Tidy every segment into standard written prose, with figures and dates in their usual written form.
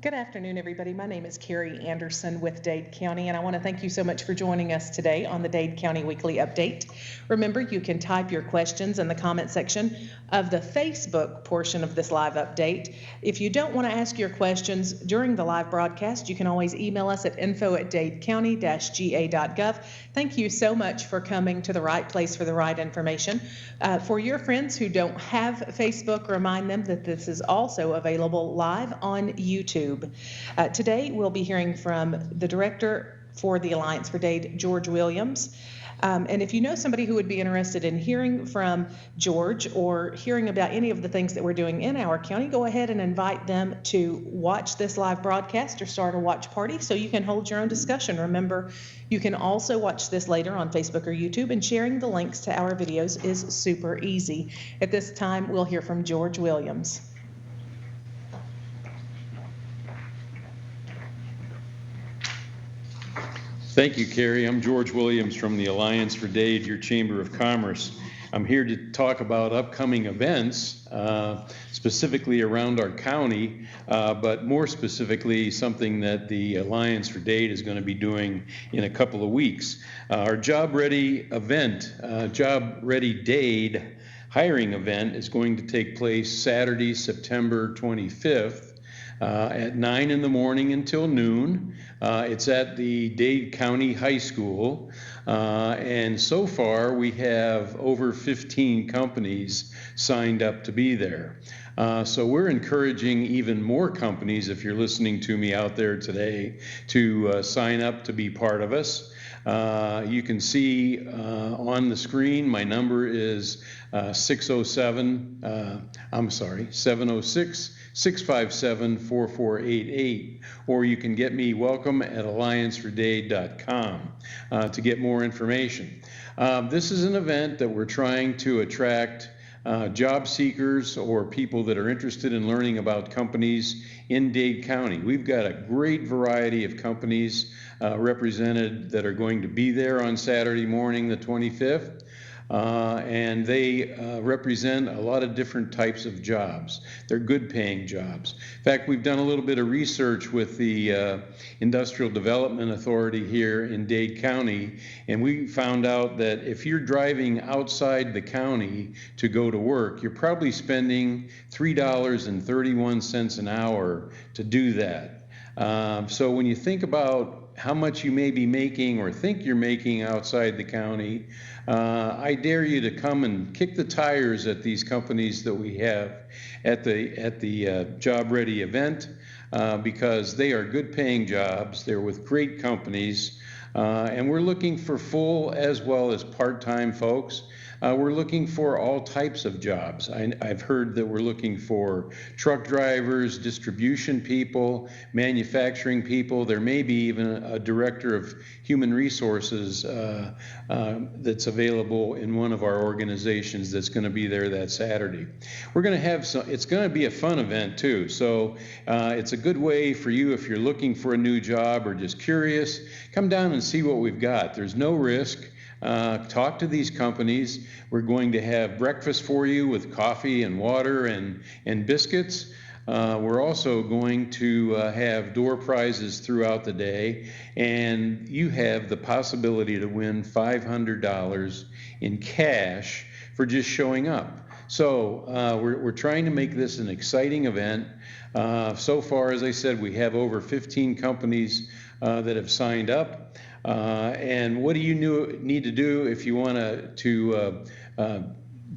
Good afternoon, everybody. My name is Carey-Anderson with Dade County, and I want to thank you so much for joining us today on the Dade County Weekly Update. Remember, you can type your questions in the comment section of the Facebook portion of this live update. If you don't want to ask your questions during the live broadcast, you can always email us at info@dadecounty-ga.gov. Thank you so much for coming to the right place for the right information. For your friends who don't have Facebook, remind them that this is also available live on YouTube. Today, we'll be hearing from the director for the Alliance for Dade, George Williams. And if you know somebody who would be interested in hearing from George or hearing about any of the things that we're doing in our county, go ahead and invite them to watch this live broadcast or start a watch party so you can hold your own discussion. Remember, you can also watch this later on Facebook or YouTube, and sharing the links to our videos is super easy. At this time, we'll hear from George Williams. Thank you, Carey. I'm George Williams from the Alliance for Dade, your Chamber of Commerce. I'm here to talk about upcoming events, specifically around our county, but more specifically something that the Alliance for Dade is going to be doing in a couple of weeks. Our Job Ready event, Job Ready Dade hiring event, is going to take place Saturday, September 25th. At 9 in the morning until noon. It's at the Dade County High School. And so far, we have over 15 companies signed up to be there. So we're encouraging even more companies, if you're listening to me out there today, to sign up to be part of us. You can see on the screen, my number is 706-657-4488, or you can get me welcome@alliancefordade.com to get more information. This is an event that we're trying to attract job seekers or people that are interested in learning about companies in Dade County. We've got a great variety of companies represented that are going to be there on Saturday morning, the 25th. And they represent a lot of different types of jobs. They're good paying jobs. In fact, we've done a little bit of research with the Industrial Development Authority here in Dade County, and we found out that if you're driving outside the county to go to work, you're probably spending $3.31 an hour to do that. So when you think about how much you may be making or think you're making outside the county, I dare you to come and kick the tires at these companies that we have at the Job Ready event, because they are good paying jobs. They're with great companies, and we're looking for full as well as part-time folks. We're looking for all types of jobs. I've heard that we're looking for truck drivers, distribution people, manufacturing people. There may be even a director of human resources that's available in one of our organizations that's going to be there that Saturday. We're going to have it's going to be a fun event too. So it's a good way for you if you're looking for a new job or just curious, come down and see what we've got. There's no risk. Talk to these companies. We're going to have breakfast for you with coffee and water and biscuits. We're also going to have door prizes throughout the day, and you have the possibility to win $500 in cash for just showing up. So we're trying to make this an exciting event. So far, as I said, we have over 15 companies that have signed up. And what do you need to do if you want to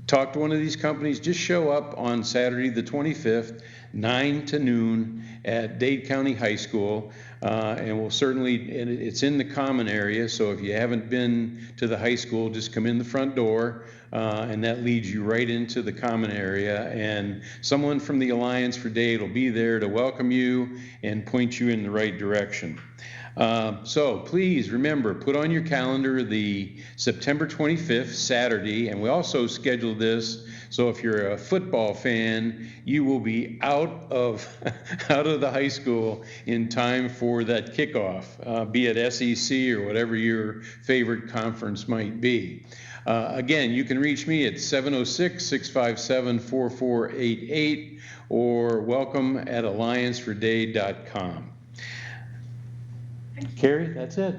talk to one of these companies? Just show up on Saturday the 25th, 9 to noon at Dade County High School. And we'll certainly, and it's in the common area, so if you haven't been to the high school, just come in the front door, and that leads you right into the common area. And someone from the Alliance for Dade will be there to welcome you and point you in the right direction. So please remember, put on your calendar the September 25th, Saturday, and we also scheduled this so if you're a football fan, you will be out of the high school in time for that kickoff, be it SEC or whatever your favorite conference might be. Again, you can reach me at 706-657-4488 or welcome@alliancefordade.com. Carey, that's it.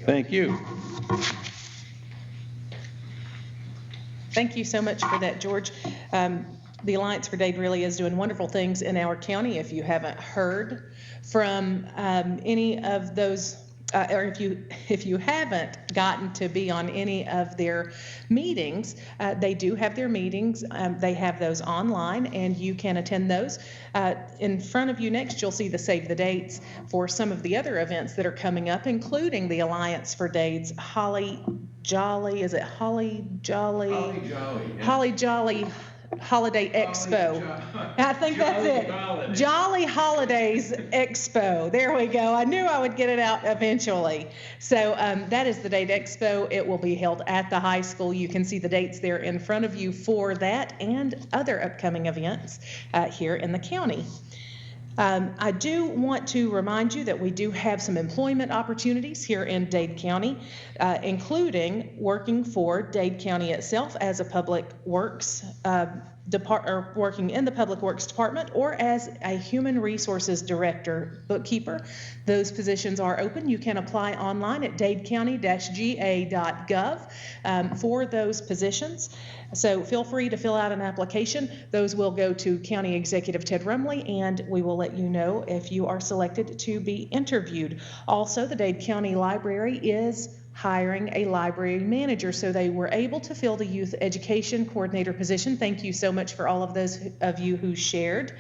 Thank you. Thank you so much for that, George. The Alliance for Dade really is doing wonderful things in our county. If you haven't heard from any of those, or if you haven't gotten to be on any of their meetings, they do have their meetings. They have those online, and you can attend those. In front of you next, you'll see the save the dates for some of the other events that are coming up, including the Alliance for Dade's Holly Jolly Holiday Expo. I think that's it. Jolly Holidays Expo. There we go. I knew I would get it out eventually. So that is the Dade Expo. It will be held at the high school. You can see the dates there in front of you for that and other upcoming events here in the county. I do want to remind you that we do have some employment opportunities here in Dade County, including working for Dade County itself as a public works working in the Public Works Department or as a Human Resources Director bookkeeper. Those positions are open. You can apply online at dadecounty-ga.gov for those positions. So feel free to fill out an application. Those will go to County Executive Ted Rumley, and we will let you know if you are selected to be interviewed. Also, the Dade County Library is hiring a library manager, so they were able to fill the youth education coordinator position. Thank you so much for all of those of you who shared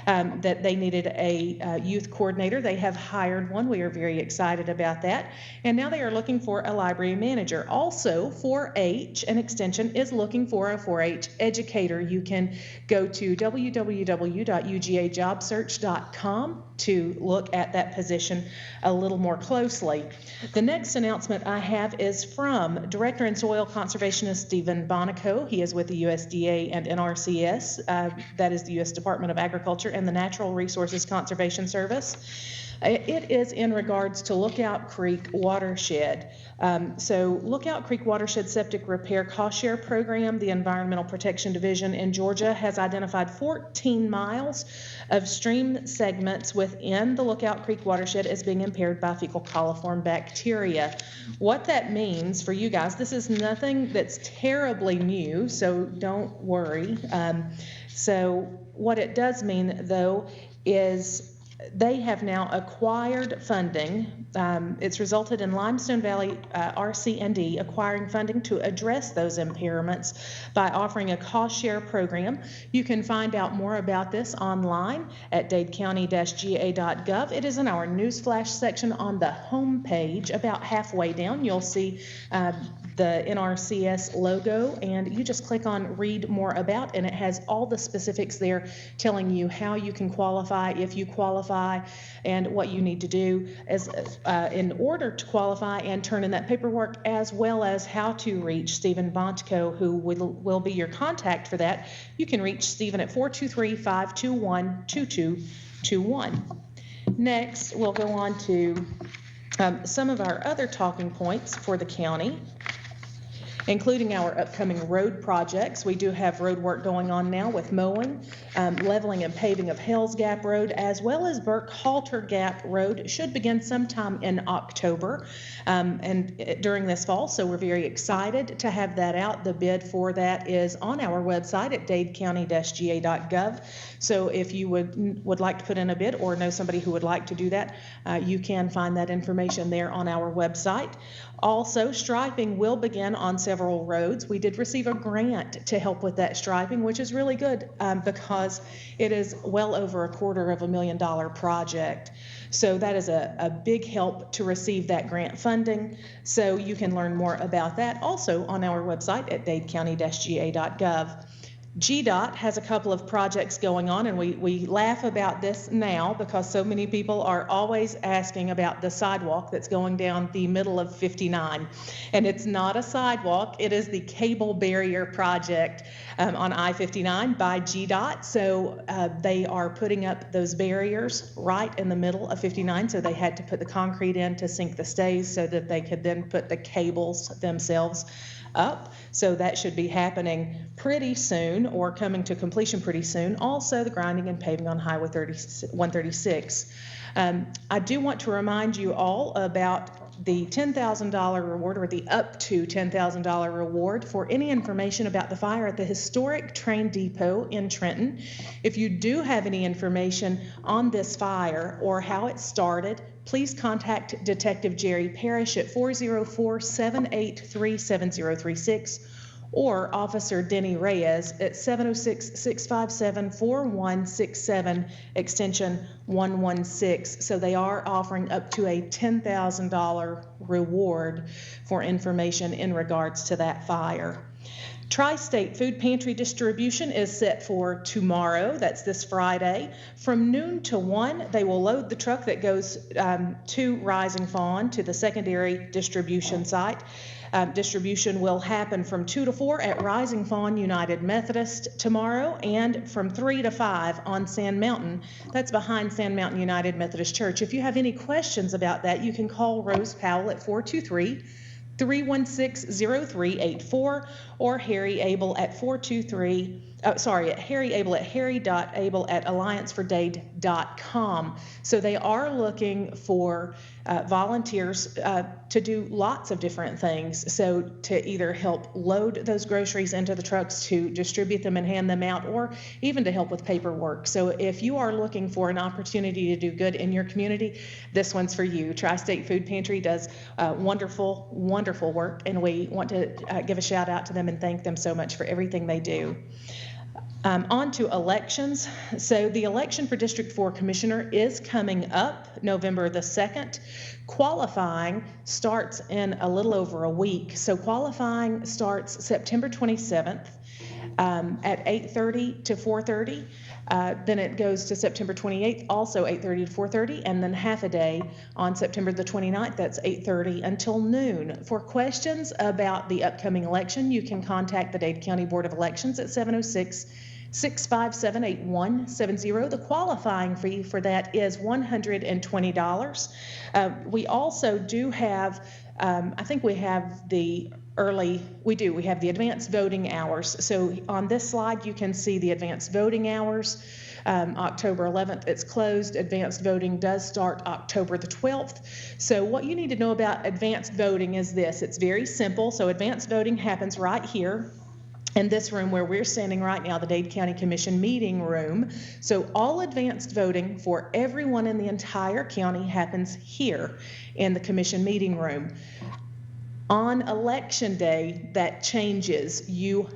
that they needed a youth coordinator. They have hired one. We are very excited about that. And now they are looking for a library manager. Also, 4-H, an extension, is looking for a 4-H educator. You can go to www.ugajobsearch.com to look at that position a little more closely. The next announcement I have is from Director and Soil Conservationist Stephen Bonico. He is with the USDA and NRCS, that is the U.S. Department of Agriculture and the Natural Resources Conservation Service. It is in regards to Lookout Creek watershed. So Lookout Creek Watershed Septic Repair Cost Share Program, the Environmental Protection Division in Georgia has identified 14 miles of stream segments within the Lookout Creek watershed as being impaired by fecal coliform bacteria. What that means for you guys, this is nothing that's terribly new, so don't worry. So what it does mean, though, is they have now acquired funding. It's resulted in Limestone Valley RC&D acquiring funding to address those impairments by offering a cost share program. You can find out more about this online at dadecounty-ga.gov. It is in our newsflash section on the home page. About halfway down, you'll see the NRCS logo, and you just click on read more about, and it has all the specifics there telling you how you can qualify, if you qualify, and what you need to do as in order to qualify and turn in that paperwork, as well as how to reach Stephen Bontko, who will be your contact for that. You can reach Stephen at 423-521-2221. Next, we'll go on to some of our other talking points for the county, including our upcoming road projects. We do have road work going on now with mowing, leveling and paving of Hell's Gap Road, as well as Burke-Halter Gap Road. Should begin sometime in October and during this fall, so we're very excited to have that out. The bid for that is on our website at dadecounty-ga.gov. So if you would like to put in a bid or know somebody who would like to do that, you can find that information there on our website. Also, striping will begin on several roads. We did receive a grant to help with that striping, which is really good because it is well over $250,000 project. So that is a big help to receive that grant funding. So you can learn more about that also on our website at dadecounty-ga.gov. GDOT has a couple of projects going on, and we laugh about this now because so many people are always asking about the sidewalk that's going down the middle of 59. And it's not a sidewalk, it is the cable barrier project on I-59 by GDOT. So they are putting up those barriers right in the middle of 59, so they had to put the concrete in to sink the stays so that they could then put the cables themselves up. So that should be happening pretty soon or coming to completion pretty soon. Also, the grinding and paving on Highway 136. I do want to remind you all about the $10,000 reward, or the up to $10,000 reward for any information about the fire at the historic train depot in Trenton. If you do have any information on this fire or how it started, please contact Detective Jerry Parrish at 404-783-7036 or Officer Denny Reyes at 706-657-4167, extension 116. So they are offering up to a $10,000 reward for information in regards to that fire. Tri-State Food Pantry distribution is set for tomorrow. That's this Friday. From noon to 1, they will load the truck that goes to Rising Fawn to the secondary distribution site. Distribution will happen from 2 to 4 at Rising Fawn United Methodist tomorrow, and from 3 to 5 on Sand Mountain. That's behind Sand Mountain United Methodist Church. If you have any questions about that, you can call Rose Powell at 423-316-0384 or Harry Abel at Harry Abel at harry.abel@alliancefordade.com. So they are looking for volunteers to do lots of different things. So to either help load those groceries into the trucks, to distribute them and hand them out, or even to help with paperwork. So if you are looking for an opportunity to do good in your community, this one's for you. Tri-State Food Pantry does wonderful, wonderful work, and we want to give a shout out to them and thank them so much for everything they do. On to elections. So the election for District 4 Commissioner is coming up November the 2nd. Qualifying starts in a little over a week. So qualifying starts September 27th at 8:30 to 4:30. Then it goes to September 28th, also 8:30 to 4:30, and then half a day on September the 29th, that's 8:30 until noon. For questions about the upcoming election, you can contact the Dade County Board of Elections at 706-657-8170. The qualifying fee for that is $120. We also do have, I think we have the we have the advanced voting hours. So on this slide, you can see the advanced voting hours. October 11th, it's closed. Advanced voting does start October the 12th. So what you need to know about advanced voting is this. It's very simple. So advanced voting happens right here in this room where we're standing right now, the Dade County Commission meeting room. So all advanced voting for everyone in the entire county happens here in the commission meeting room. On election day, that changes. You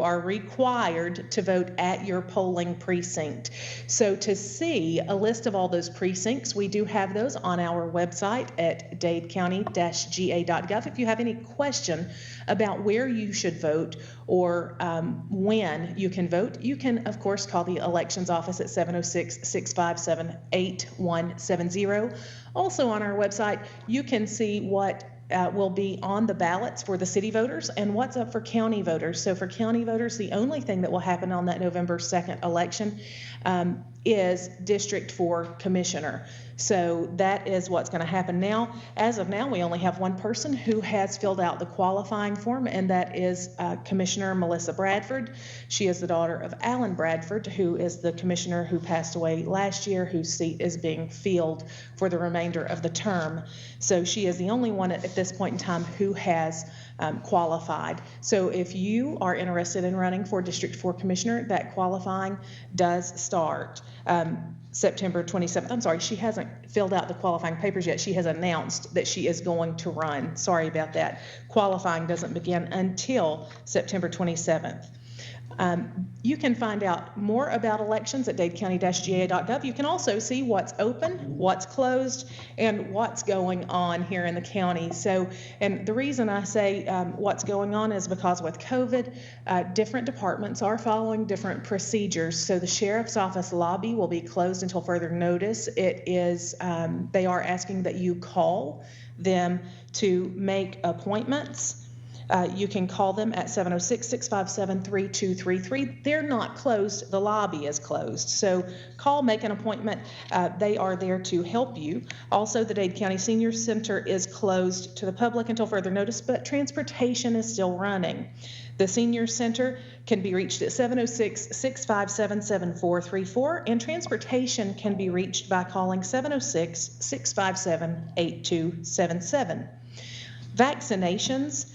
are required to vote at your polling precinct. So to see a list of all those precincts, we do have those on our website at dadecounty-ga.gov. If you have any question about where you should vote or when you can vote, you can, of course, call the elections office at 706-657-8170. Also on our website, you can see what will be on the ballots for the city voters and what's up for county voters. So for county voters, the only thing that will happen on that November 2nd election is District 4 Commissioner. So that is what's going to happen now. As of now, we only have one person who has filled out the qualifying form, and that is Commissioner Melissa Bradford. She is the daughter of Alan Bradford, who is the commissioner who passed away last year, whose seat is being filled for the remainder of the term. So she is the only one at this point in time who has qualified. So if you are interested in running for District 4 Commissioner, that qualifying does start September 27th. I'm sorry, she hasn't filled out the qualifying papers yet. She has announced that she is going to run. Sorry about that. Qualifying doesn't begin until September 27th. You can find out more about elections at dadecounty-ga.gov. You can also see what's open, what's closed, and what's going on here in the county. So, and the reason I say what's going on is because with COVID, different departments are following different procedures. So the sheriff's office lobby will be closed until further notice. It is, they are asking that you call them to make appointments. You can call them at 706-657-3233. They're not closed. The lobby is closed. So call, make an appointment. They are there to help you. Also, the Dade County Senior Center is closed to the public until further notice, but transportation is still running. The Senior Center can be reached at 706-657-7434, and transportation can be reached by calling 706-657-8277. Vaccinations.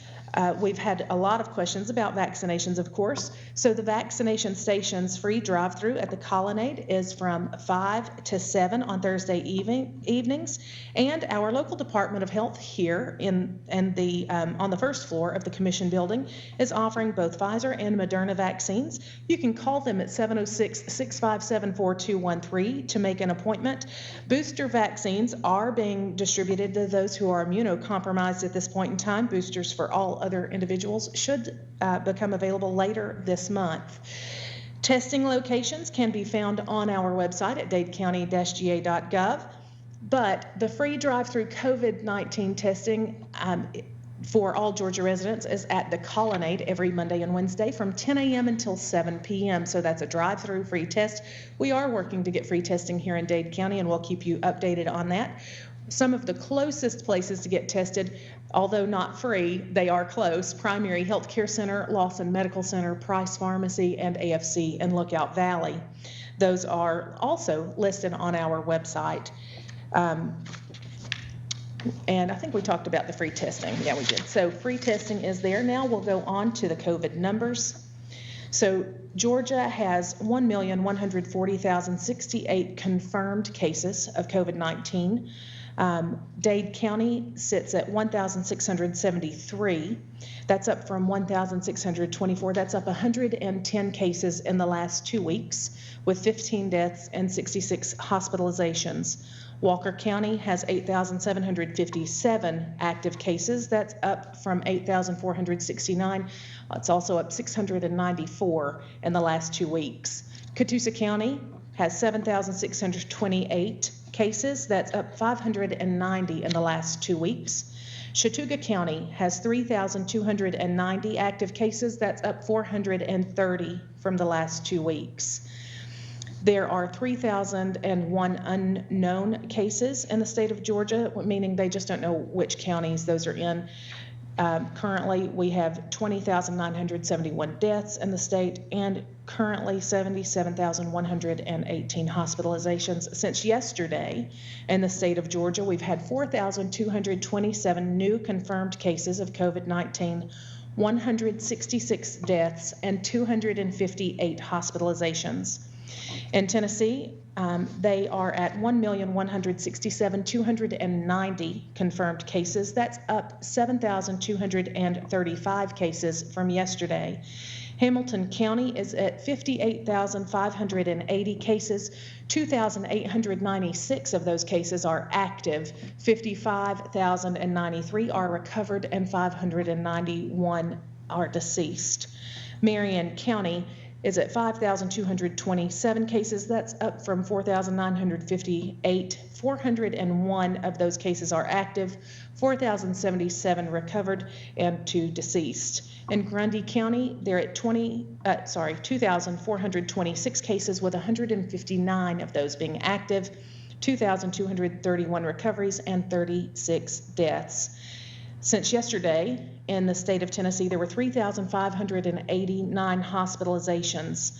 We've had a lot of questions about vaccinations, of course. So the vaccination station's free drive-through at the Colonnade is from 5 to 7 on Thursday evenings. And our local Department of Health here on the first floor of the Commission building is offering both Pfizer and Moderna vaccines. You can call them at 706-657-4213 to make an appointment. Booster vaccines are being distributed to those who are immunocompromised at this point in time. Boosters for all other individuals should become available later this month. Testing locations can be found on our website at dadecounty-ga.gov, but the free drive-through COVID-19 testing for all Georgia residents is at the Colonnade every Monday and Wednesday from 10 a.m. until 7 p.m. So that's a drive-through free test. We are working to get free testing here in Dade County, and we'll keep you updated on that. Some of the closest places to get tested, although not free, they are close: Primary Health Care Center, Lawson Medical Center, Price Pharmacy, and AFC in Lookout Valley. Those are also listed on our website. And I think we talked about the free testing. Yeah, we did. So free testing is there. Now we'll go on to the COVID numbers. So Georgia has 1,140,068 confirmed cases of COVID-19. Dade County sits at 1,673. That's up from 1,624. That's up 110 cases in the last 2 weeks, with 15 deaths and 66 hospitalizations. Walker County has 8,757 active cases. That's up from 8,469. It's also up 694 in the last 2 weeks. Catoosa County has 7,628 cases. That's up 590 in the last 2 weeks. Chattooga County has 3,290 active cases. That's up 430 from the last 2 weeks. There are 3,001 unknown cases in the state of Georgia, meaning they just don't know which counties those are in. Currently, we have 20,971 deaths in the state and currently 77,118 hospitalizations. Since yesterday in the state of Georgia, we've had 4,227 new confirmed cases of COVID-19, 166 deaths, and 258 hospitalizations. In Tennessee, they are at 1,167,290 confirmed cases. That's up 7,235 cases from yesterday. Hamilton County is at 58,580 cases. 2,896 of those cases are active. 55,093 are recovered, and 591 are deceased. Marion County is at 5,227 cases. That's up from 4,958. 401 of those cases are active, 4,077 recovered, and 2 deceased. In Grundy County, they're at 2,426 cases, with 159 of those being active, 2,231 recoveries, and 36 deaths. Since yesterday, in the state of Tennessee, there were 3,589 hospitalizations.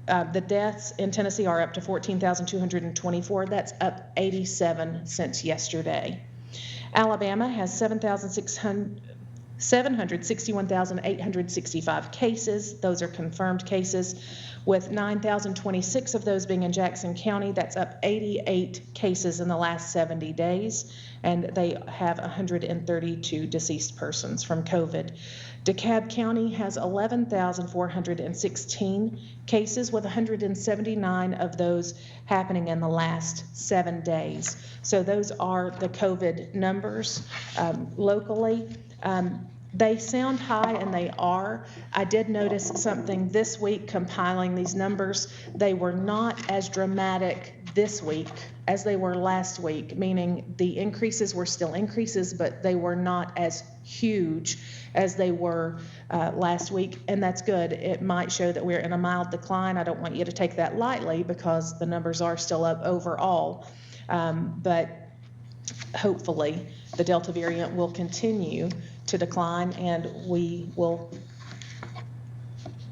The deaths in Tennessee are up to 14,224. That's up 87 since yesterday. Alabama has 761,865 cases. Those are confirmed cases, with 9,026 of those being in Jackson County. That's up 88 cases in the last 70 days, and they have 132 deceased persons from COVID. DeKalb County has 11,416 cases, with 179 of those happening in the last 7 days. So those are the COVID numbers locally. They sound high, and they are. I did notice something this week compiling these numbers. They were not as dramatic this week as they were last week, meaning the increases were still increases, but they were not as huge as they were last week, and that's good. It might show that we're in a mild decline. I don't want you to take that lightly because the numbers are still up overall, but hopefully the Delta variant will continue to decline and we will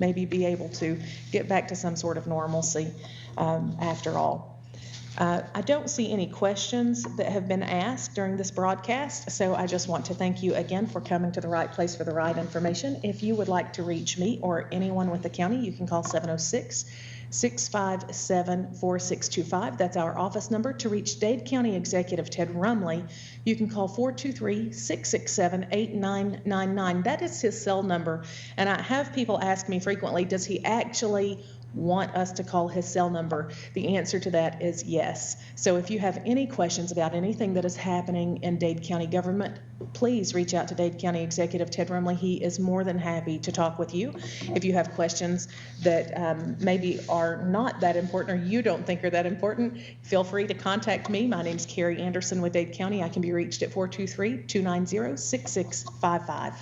maybe be able to get back to some sort of normalcy after all. I don't see any questions that have been asked during this broadcast, so I just want to thank you again for coming to the right place for the right information. If you would like to reach me or anyone with the county, you can call 706-657-4625. That's our office number. To reach Dade County Executive Ted Rumley, you can call 423-667-8999. That is his cell number, and I have people ask me frequently, does he actually want us to call his cell number? The answer to that is yes. So if you have any questions about anything that is happening in Dade County government, please reach out to Dade County Executive Ted Rumley. He is more than happy to talk with you. If you have questions that maybe are not that important or you don't think are that important, feel free to contact me. My name's Carey Anderson with Dade County. I can be reached at 423-290-6655.